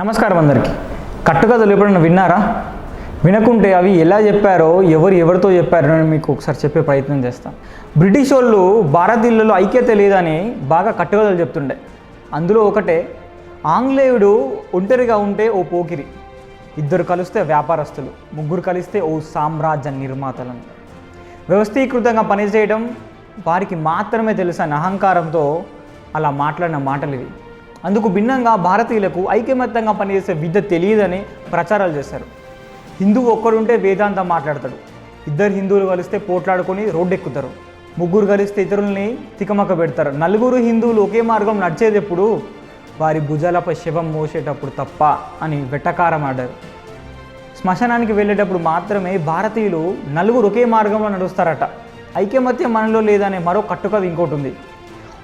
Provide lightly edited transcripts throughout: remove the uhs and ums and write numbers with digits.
నమస్కారం అందరికీ. కట్టుకథలు ఎప్పుడైనా విన్నారా? వినకుంటే అవి ఎలా చెప్పారో ఎవరితో చెప్పారో నేను మీకు ఒకసారి చెప్పే ప్రయత్నం చేస్తాను. బ్రిటిష్ వాళ్ళు భారతీయులలో ఐక్యత లేదని బాగా కట్టుకథలు చెప్తుండే. అందులో ఒకటే, ఆంగ్లేయుడు ఒంటరిగా ఉంటే ఓ పోకిరి, ఇద్దరు కలిస్తే వ్యాపారస్తులు, ముగ్గురు కలిస్తే ఓ సామ్రాజ్య నిర్మాతలను. వ్యవస్థీకృతంగా పనిచేయడం వారికి మాత్రమే తెలుసని అహంకారంతో అలా మాట్లాడిన మాటలు ఇవి. అందుకు భిన్నంగా భారతీయులకు ఐకమత్యంగా పనిచేసే విద్య తెలియదని ప్రచారాలు చేశారు. హిందువు ఒక్కడుంటే వేదాంతం మాట్లాడతాడు, ఇద్దరు హిందువులు కలిస్తే పోట్లాడుకొని రోడ్డెక్కుతారు, ముగ్గురు కలిస్తే ఇతరుల్ని తికమక పెడతారు, నలుగురు హిందువులు ఒకే మార్గం నడిచేటప్పుడు వారి భుజాలపై శవం మోసేటప్పుడు తప్ప అని వెటకారం ఆడారు. శ్మశానానికి వెళ్ళేటప్పుడు మాత్రమే భారతీయులు నలుగురు ఒకే మార్గంలో నడుస్తారట. ఐకమత్యం మనలో లేదనే మరో కట్టుకథ ఇంకోటి ఉంది.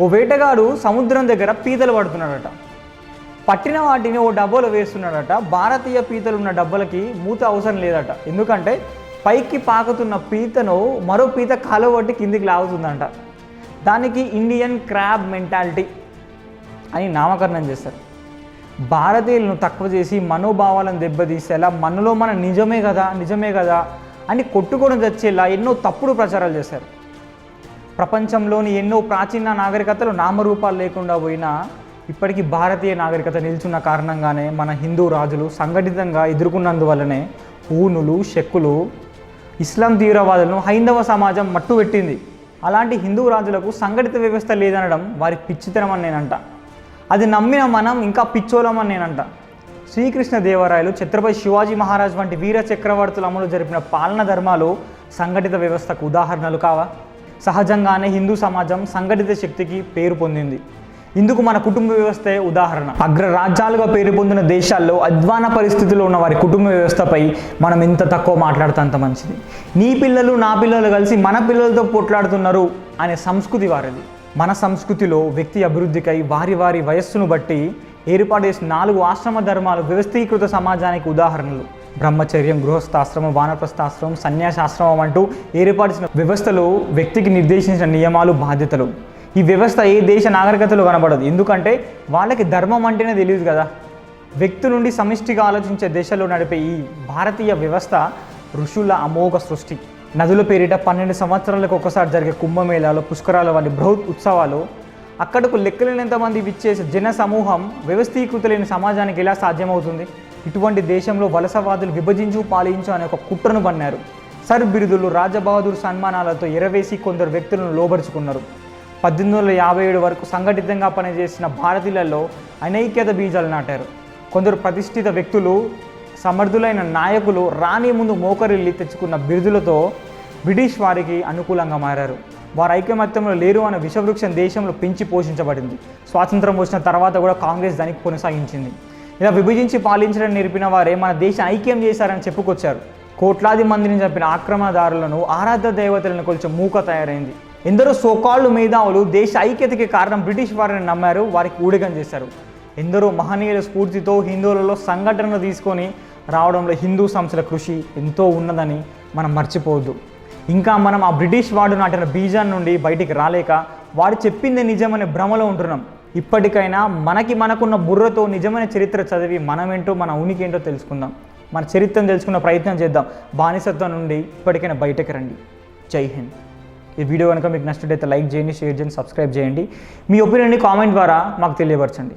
ఓ వేటగాడు సముద్రం దగ్గర పీతలు పడుతున్నాడట. పట్టిన వాటిని ఓ డబ్బాలో వేస్తున్నాడట. భారతీయ పీతలు ఉన్న డబ్బాలకి మూత అవసరం లేదట. ఎందుకంటే పైకి పాకుతున్న పీతను మరో పీత కాలబట్టి కిందికి లాగుతుందంట. దానికి ఇండియన్ క్రాబ్ మెంటాలిటీ అని నామకరణం చేస్తారు. భారతీయులను తక్కువ చేసి మనోభావాలను దెబ్బతీసేలా మనలో మన నిజమే కదా అని కొట్టుకోవడం తెచ్చేలా ఎన్నో తప్పుడు ప్రచారాలు చేశారు. ప్రపంచంలోని ఎన్నో ప్రాచీన నాగరికతలు నామరూపాలు లేకుండా పోయినా ఇప్పటికీ భారతీయ నాగరికత నిల్చున్న కారణంగానే మన హిందూ రాజులు సంఘటితంగా ఎదుర్కొన్నందువల్లనే ఊనులు, శక్కులు, ఇస్లాం తీవ్రవాదులను హైందవ సమాజం మట్టుపెట్టింది. అలాంటి హిందూ రాజులకు సంఘటిత వ్యవస్థ లేదనడం వారి పిచ్చితనం అని నేనంట. అది నమ్మిన మనం ఇంకా పిచ్చోళమని నేనంట. శ్రీకృష్ణదేవరాయలు, ఛత్రపతి శివాజీ మహారాజ్ వంటి వీర చక్రవర్తులు అమలు జరిపిన పాలన ధర్మాలు సంఘటిత వ్యవస్థకు ఉదాహరణలు కావా? సహజంగానే హిందూ సమాజం సంఘటిత శక్తికి పేరు పొందింది. ఇందుకు మన కుటుంబ వ్యవస్థే ఉదాహరణ. అగ్రరాజ్యాలుగా పేరు పొందిన దేశాల్లో అధ్వాన పరిస్థితుల్లో ఉన్న వారి కుటుంబ వ్యవస్థపై మనం ఎంత తక్కువ మాట్లాడితే అంత మంచిది. నీ పిల్లలు నా పిల్లలు కలిసి మన పిల్లలతో పోట్లాడుతున్నారు అనే సంస్కృతి వారిది. మన సంస్కృతిలో వ్యక్తి అభివృద్ధికై వారి వయస్సును బట్టి ఏర్పాటు చేసిన 4 ఆశ్రమ ధర్మాలు వ్యవస్థీకృత సమాజానికి ఉదాహరణలు. బ్రహ్మచర్యం, గృహస్థాశ్రమం, వానప్రస్థాశ్రమం, సన్యాసాశ్రమం అంటూ ఏర్పాటు వ్యవస్థలు వ్యక్తికి నిర్దేశించిన నియమాలు, బాధ్యతలు. ఈ వ్యవస్థ ఏ దేశ నాగరికతలో కనబడదు. ఎందుకంటే వాళ్ళకి ధర్మం అంటేనే తెలియదు కదా. వ్యక్తి నుండి సమిష్టిగా ఆలోచించే దేశంలో నడిపే ఈ భారతీయ వ్యవస్థ ఋషుల అమోఘ సృష్టి. నదుల పేరిట 12 సంవత్సరాలకు ఒకసారి జరిగే కుంభమేళాలు, పుష్కరాలు వంటి బృహత్ ఉత్సవాలు, అక్కడకు లెక్కలేనంతమంది విచ్చేసే జన సమూహం వ్యవస్థీకృత లేని సమాజానికి ఎలా సాధ్యమవుతుంది? ఇటువంటి దేశంలో వలసవాదులు విభజించు పాలించు అనే ఒక కుట్రను బన్నారు. సర్ బిరుదులు, రాజబహదూర్ సన్మానాలతో ఎరవేసి కొందరు వ్యక్తులను లోబరుచుకున్నారు. 1857 వరకు సంఘటితంగా పనిచేసిన భారతీయులలో అనైక్యత బీజాలు నాటారు. కొందరు ప్రతిష్ఠిత వ్యక్తులు, సమర్థులైన నాయకులు రాణి ముందు మోకరిల్లి తెచ్చుకున్న బిరుదులతో బ్రిటిష్ వారికి అనుకూలంగా మారారు. వారు ఐకమత్యంలో లేరు అనే విషవృక్షం దేశంలో పెంచి పోషించబడింది. స్వాతంత్రం వచ్చిన తర్వాత కూడా కాంగ్రెస్ దానికి కొనసాగించింది. ఇలా విభజించి పాలించడం నేర్పిన వారే మన దేశం ఐక్యం చేశారని చెప్పుకొచ్చారు. కోట్లాది మందిని చంపిన ఆక్రమణదారులను, ఆరాధ్య దేవతలను కొలిచే మూక తయారైంది. ఎందరో సోకాళ్ళు మేధావులు దేశ ఐక్యతకి కారణం బ్రిటిష్ వారిని నమ్మారు, వారికి ఊడిగం చేశారు. ఎందరో మహనీయుల స్ఫూర్తితో హిందువులలో సంఘటనలు తీసుకొని రావడంలో హిందూ సంస్థల కృషి ఎంతో ఉన్నదని మనం మర్చిపోవద్దు. ఇంకా మనం ఆ బ్రిటిష్ వాడు నాటిన బీజాన్ని నుండి బయటికి రాలేక వాడు చెప్పిందే నిజమనే భ్రమలో ఉంటున్నాం. ఇప్పటికైనా మనకున్న బుర్రతో నిజమైన చరిత్ర చదివి మనమేంటో, మన ఉనికి ఏంటో తెలుసుకుందాం. మన చరిత్రను తెలుసుకున్న ప్రయత్నం చేద్దాం. బానిసత్వం నుండి ఇప్పటికైనా బయటకు రండి. జై హింద్. ఈ వీడియో కనుక మీకు నచ్చినట్లయితే లైక్ చేయండి, షేర్ చేయండి, సబ్స్క్రైబ్ చేయండి. మీ ఒపీనియన్ని కామెంట్ ద్వారా మాకు తెలియపరచండి.